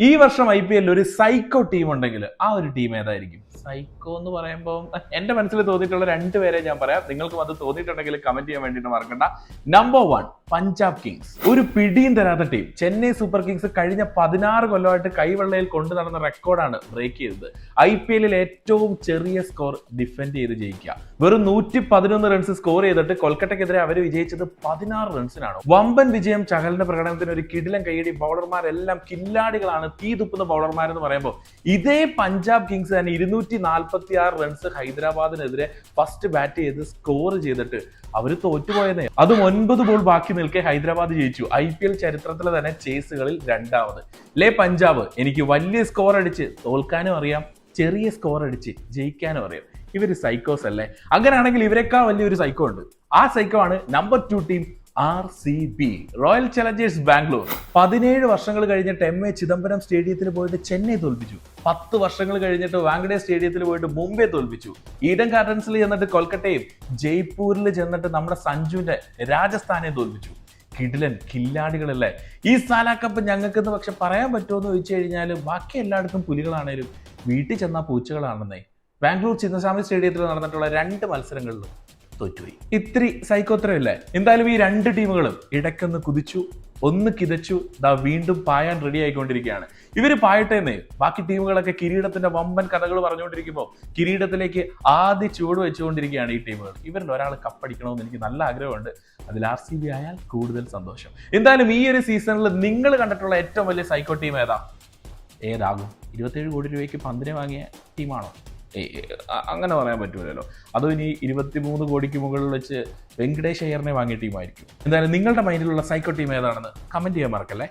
ഈ വർഷം IPL ഒരു സൈക്കോ ടീം ഉണ്ടെങ്കിൽ ആ ഒരു ടീം ഏതായിരിക്കും? സൈക്കോ എന്ന് പറയുമ്പോൾ എന്റെ മനസ്സിൽ തോന്നിയിട്ടുള്ള രണ്ടുപേരെ ഞാൻ പറയാം. നിങ്ങൾക്കും അത് തോന്നിയിട്ടുണ്ടെങ്കിൽ കമന്റ് ചെയ്യാൻ വേണ്ടിയിട്ട് മറക്കണ്ട. Number 1 Punjab Kings. ഒരു പിടിയും തരാത്ത ടീം. ചെന്നൈ സൂപ്പർ കിങ്സ് കഴിഞ്ഞ 16 കൊല്ലമായിട്ട് കൈവെള്ളയിൽ കൊണ്ടു നടന്ന റെക്കോർഡാണ് ബ്രേക്ക് ചെയ്തത്. IPL ഏറ്റവും ചെറിയ സ്കോർ ഡിഫെൻഡ് ചെയ്ത് ജയിക്കുക. വെറും 111 റൺസ് സ്കോർ ചെയ്തിട്ട് കൊൽക്കത്തക്കെതിരെ അവർ വിജയിച്ചത് 16 റൺസിനാണ്. വമ്പൻ വിജയം. ചഹലിന്റെ പ്രകടനത്തിന് ഒരു കിടിലൻ കൈയടി. ബൗളർമാരെല്ലാം കില്ലാടികളാണ്, തീ തുപ്പുന്ന ബൗളർമാരെന്ന് പറയുമ്പോൾ ഇതേ പഞ്ചാബ് കിങ്സ് തന്നെ 246 റൺസ് ഹൈദരാബാദിനെതിരെ ഫസ്റ്റ് ബാറ്റ് ചെയ്ത് സ്കോർ ചെയ്തിട്ട് അവര് തോറ്റുപോയെന്നേ. അതും 9 ബോൾ ബാക്കി നിൽക്കെ ഹൈദരാബാദ് ജയിച്ചു. IPL ചരിത്രത്തിലെ തന്നെ ചേസുകളിൽ രണ്ടാമത്. ലേ പഞ്ചാബ്, എനിക്ക് വലിയ സ്കോർ അടിച്ച് തോൽക്കാനും അറിയാം, ചെറിയ സ്കോർ അടിച്ച് ജയിക്കാനും അറിയാം. ഇവര് സൈക്കോസ് അല്ലേ? അങ്ങനെയാണെങ്കിൽ ഇവരെക്കാൾ വലിയൊരു സൈക്കോ ഉണ്ട്. ആ സൈക്കോ ആണ് number 2 team RCB, royal Challengers Bangalore. 17 വർഷങ്ങൾ കഴിഞ്ഞിട്ട് MA ചിദംബരം സ്റ്റേഡിയത്തിൽ പോയിട്ട് ചെന്നൈ തോൽപ്പിച്ചു. 10 വർഷങ്ങൾ കഴിഞ്ഞിട്ട് വാങ്കഡെ സ്റ്റേഡിയത്തിൽ പോയിട്ട് മുംബൈ തോൽപ്പിച്ചു. ഈഡൻ ഗാർഡൻസിൽ ചെന്നിട്ട് കൊൽക്കത്തയും, ജയ്പൂരിൽ ചെന്നിട്ട് നമ്മുടെ സഞ്ജുവിന്റെ രാജസ്ഥാനെ തോൽപ്പിച്ചു. കിടിലൻ കില്ലാടികളല്ലേ? ഈ സാല കപ്പ് ഞങ്ങൾക്കെന്ന് പക്ഷെ പറയാൻ പറ്റുമോ എന്ന് ചോദിച്ചു കഴിഞ്ഞാൽ ബാക്കി എല്ലായിടത്തും പുലികളാണേലും വീട്ടിൽ ചെന്നാൽ പൂച്ചകളാണെന്നേ. ബാംഗ്ലൂർ ചിന്നസ്വാമി സ്റ്റേഡിയത്തിൽ നടന്നിട്ടുള്ള 2 മത്സരങ്ങളിലും തോറ്റുപോയി. ഇത്തിരി സൈക്കോത്രയല്ലേ? എന്തായാലും ഈ 2 ടീമുകളും ഇടയ്ക്കൊന്ന് കുതിച്ചു, ഒന്ന് കിതച്ചു, വീണ്ടും പായാൻ റെഡി ആയിക്കൊണ്ടിരിക്കുകയാണ്. ഇവര് പായട്ടേന്നേ. ബാക്കി ടീമുകളൊക്കെ കിരീടത്തിന്റെ വമ്പൻ കഥകൾ പറഞ്ഞുകൊണ്ടിരിക്കുമ്പോൾ കിരീടത്തിലേക്ക് ആദ്യ ചുവട് വെച്ചുകൊണ്ടിരിക്കുകയാണ് ഈ ടീമുകൾ. ഇവരിൽ ഒരാൾ കപ്പടിക്കണമെന്ന് എനിക്ക് നല്ല ആഗ്രഹമുണ്ട്. അതിൽ RCB ആയാൽ കൂടുതൽ സന്തോഷം. എന്തായാലും ഈ ഒരു സീസണിൽ നിങ്ങൾ കണ്ടിട്ടുള്ള ഏറ്റവും വലിയ സൈക്കോ ടീം ഏതാകും? 27 കോടി രൂപയ്ക്ക് പന്തിനെ വാങ്ങിയ ടീമാണോ? അങ്ങനെ പറയാൻ പറ്റൂലല്ലോ. അതോ ഇനി 23 കോടിക്ക് മുകളിൽ വെച്ച് വെങ്കടേഷ് അയ്യറിനെ വാങ്ങിയ ടീമായിരിക്കും? എന്തായാലും നിങ്ങളുടെ മൈൻഡിലുള്ള സൈക്കോ ടീം ഏതാണെന്ന് കമന്റ് ചെയ്യാൻ മറക്കല്ലേ.